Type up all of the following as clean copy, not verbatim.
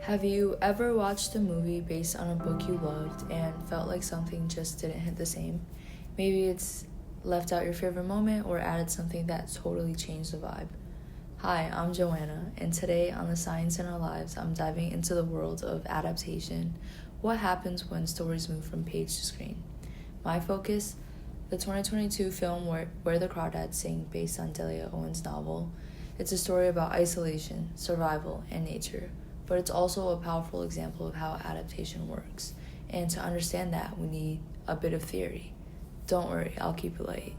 Have you ever watched a movie based on a book you loved and felt like something just didn't hit the same? Maybe it's left out your favorite moment or added something that totally changed the vibe. Hi, I'm Joanna, and today on The Science in Our Lives, I'm diving into the world of adaptation. What happens when stories move from page to screen? My focus? The 2022 film Where the Crawdads Sing, based on Delia Owens' novel. It's a story about isolation, survival, and nature, but it's also a powerful example of how adaptation works. And to understand that, we need a bit of theory. Don't worry, I'll keep it light.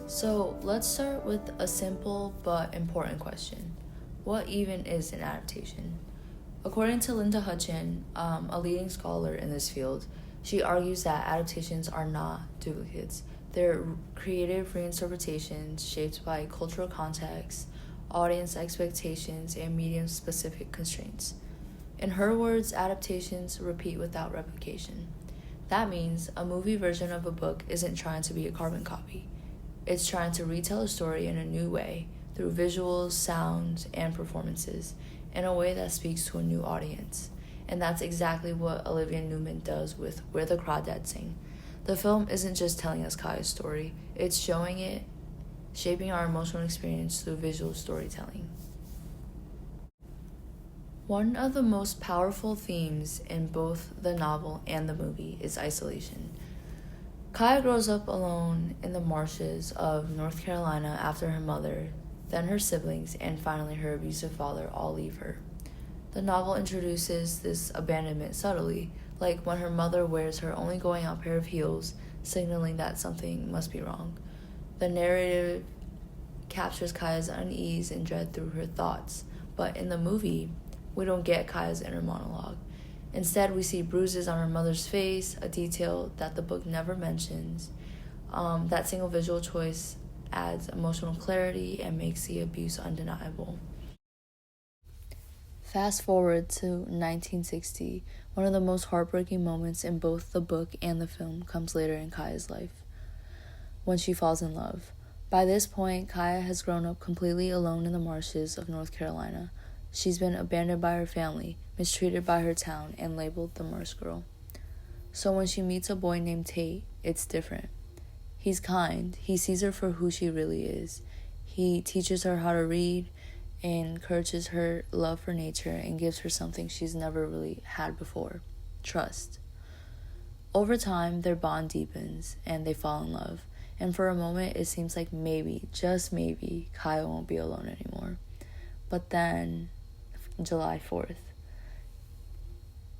So let's start with a simple but important question. What even is an adaptation? According to Linda Hutchin, a leading scholar in this field, she argues that adaptations are not duplicates. They're creative reinterpretations shaped by cultural context, audience expectations, and medium-specific constraints. In her words, adaptations repeat without replication. That means a movie version of a book isn't trying to be a carbon copy. It's trying to retell a story in a new way through visuals, sounds, and performances in a way that speaks to a new audience. And that's exactly what Olivia Newman does with Where the Crawdads Sing. The film isn't just telling us Kaya's story, it's showing it, shaping our emotional experience through visual storytelling. One of the most powerful themes in both the novel and the movie is isolation. Kaya grows up alone in the marshes of North Carolina after her mother, then her siblings, and finally her abusive father all leave her. The novel introduces this abandonment subtly, like when her mother wears her only going out pair of heels, signaling that something must be wrong. The narrative captures Kaya's unease and dread through her thoughts, but in the movie, we don't get Kaya's inner monologue. Instead, we see bruises on her mother's face, a detail that the book never mentions. That single visual choice adds emotional clarity and makes the abuse undeniable. Fast forward to 1960, one of the most heartbreaking moments in both the book and the film comes later in Kaya's life, when she falls in love. By this point, Kaya has grown up completely alone in the marshes of North Carolina. She's been abandoned by her family, mistreated by her town, and labeled the Marsh Girl. So when she meets a boy named Tate, it's different. He's kind. He sees her for who she really is. He teaches her how to read, encourages her love for nature, and gives her something she's never really had before: trust. Over time, their bond deepens, and they fall in love. And for a moment, it seems like maybe, just maybe, Kaya won't be alone anymore. But then, July 4th,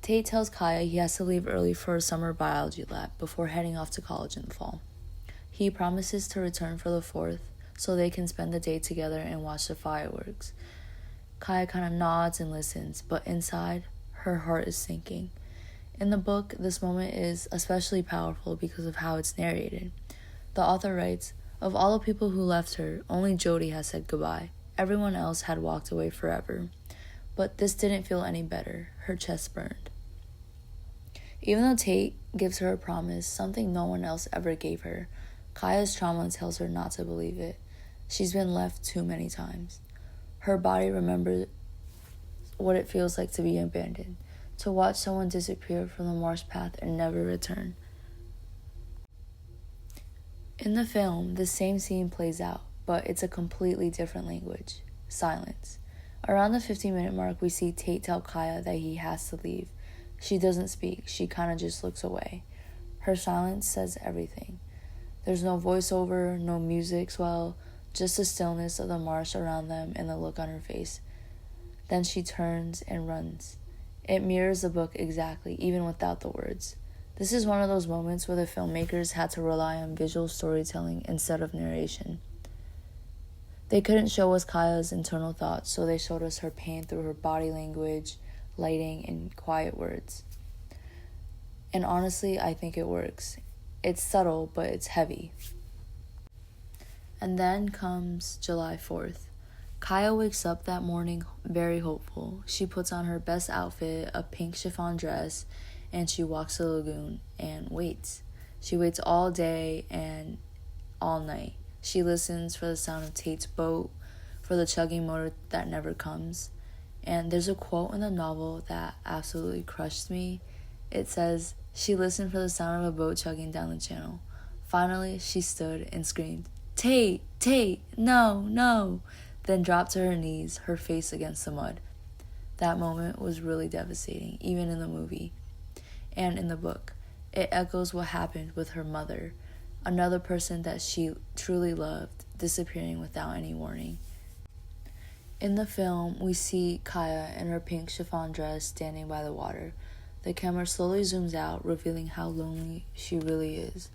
Tate tells Kaya he has to leave early for a summer biology lab before heading off to college in the fall. He promises to return for the 4th so they can spend the day together and watch the fireworks. Kaya kind of nods and listens, but inside, her heart is sinking. In the book, this moment is especially powerful because of how it's narrated. The author writes, "Of all the people who left her, only Jody has said goodbye. Everyone else had walked away forever." But this didn't feel any better. Her chest burned. Even though Tate gives her a promise, something no one else ever gave her, Kaya's trauma tells her not to believe it. She's been left too many times. Her body remembers what it feels like to be abandoned, to watch someone disappear from the marsh path and never return. In the film, the same scene plays out, but it's a completely different language: silence. Around the 15-minute mark, we see Tate tell Kaya that he has to leave. She doesn't speak, she kind of just looks away. Her silence says everything. There's no voiceover, no music swell, just the stillness of the marsh around them and the look on her face. Then she turns and runs. It mirrors the book exactly, even without the words. This is one of those moments where the filmmakers had to rely on visual storytelling instead of narration. They couldn't show us Kaya's internal thoughts, so they showed us her pain through her body language, lighting, and quiet words. And honestly, I think it works. It's subtle, but it's heavy. And then comes July 4th. Kaya wakes up that morning very hopeful. She puts on her best outfit, a pink chiffon dress, and she walks to the lagoon and waits. She waits all day and all night. She listens for the sound of Tate's boat, for the chugging motor that never comes. And there's a quote in the novel that absolutely crushed me. It says, "She listened for the sound of a boat chugging down the channel. Finally, she stood and screamed, 'Tate, Tate, no, no,' then dropped to her knees, her face against the mud." That moment was really devastating, even in the movie. And in the book, it echoes what happened with her mother, another person that she truly loved, disappearing without any warning. In the film, we see Kaya in her pink chiffon dress standing by the water. The camera slowly zooms out, revealing how lonely she really is.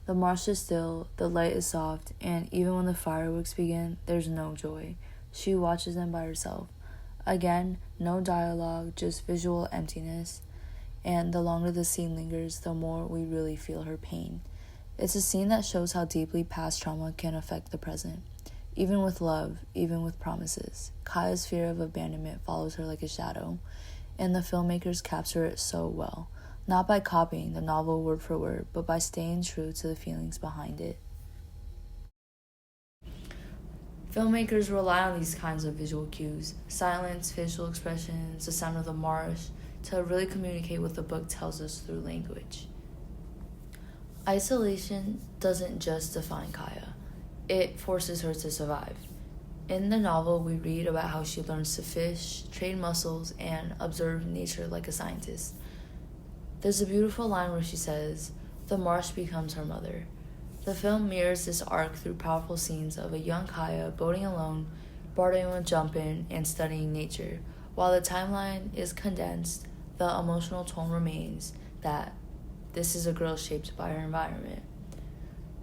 The marsh is still, the light is soft, and even when the fireworks begin, there's no joy. She watches them by herself. Again, no dialogue, just visual emptiness. And the longer the scene lingers, the more we really feel her pain. It's a scene that shows how deeply past trauma can affect the present. Even with love, even with promises, Kaya's fear of abandonment follows her like a shadow, and the filmmakers capture it so well, not by copying the novel word for word, but by staying true to the feelings behind it. Filmmakers rely on these kinds of visual cues, silence, facial expressions, the sound of the marsh, to really communicate what the book tells us through language. Isolation doesn't just define Kaya. It forces her to survive. In the novel, we read about how she learns to fish, train muscles, and observe nature like a scientist. There's a beautiful line where she says, "The marsh becomes her mother." The film mirrors this arc through powerful scenes of a young Kaya boating alone, boarding with jumping, and studying nature. While the timeline is condensed, the emotional tone remains that this is a girl shaped by her environment.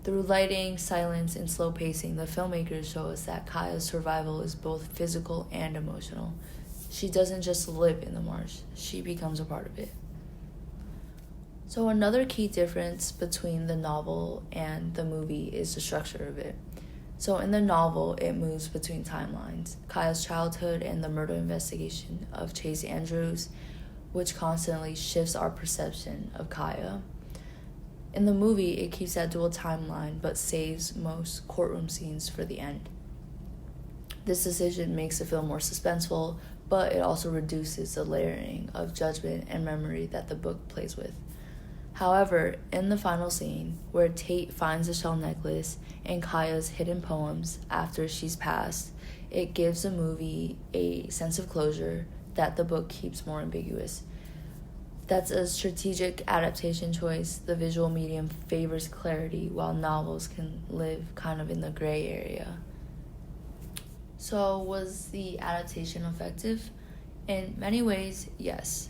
Through lighting, silence, and slow pacing, the filmmakers show us that Kaya's survival is both physical and emotional. She doesn't just live in the marsh, she becomes a part of it. So another key difference between the novel and the movie is the structure of it. So in the novel, it moves between timelines, Kaya's childhood and the murder investigation of Chase Andrews, which constantly shifts our perception of Kaya. In the movie, it keeps that dual timeline, but saves most courtroom scenes for the end. This decision makes the film more suspenseful, but it also reduces the layering of judgment and memory that the book plays with. However, in the final scene, where Tate finds the shell necklace and Kaya's hidden poems after she's passed, it gives the movie a sense of closure that the book keeps more ambiguous. That's a strategic adaptation choice. The visual medium favors clarity, while novels can live kind of in the gray area. So, was the adaptation effective? In many ways, yes.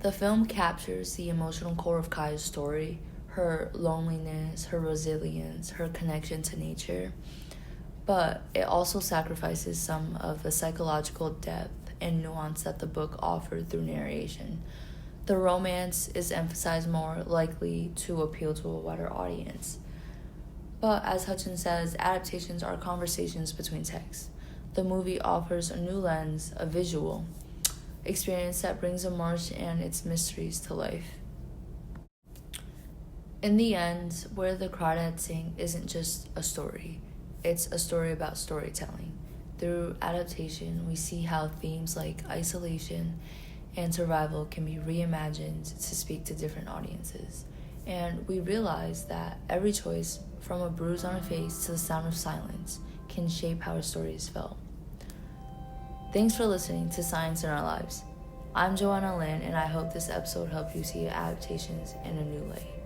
The film captures the emotional core of Kaya's story, her loneliness, her resilience, her connection to nature, but it also sacrifices some of the psychological depth and nuance that the book offered through narration. The romance is emphasized, more likely to appeal to a wider audience. But as Hutchins says, adaptations are conversations between texts. The movie offers a new lens, a visual experience that brings the marsh and its mysteries to life. In the end, Where the Crawdads Sing isn't just a story. It's a story about storytelling. Through adaptation, we see how themes like isolation and survival can be reimagined to speak to different audiences. And we realize that every choice, from a bruise on a face to the sound of silence, can shape how a story is felt. Thanks for listening to Science in Our Lives. I'm Joanna Lynn, and I hope this episode helped you see adaptations in a new light.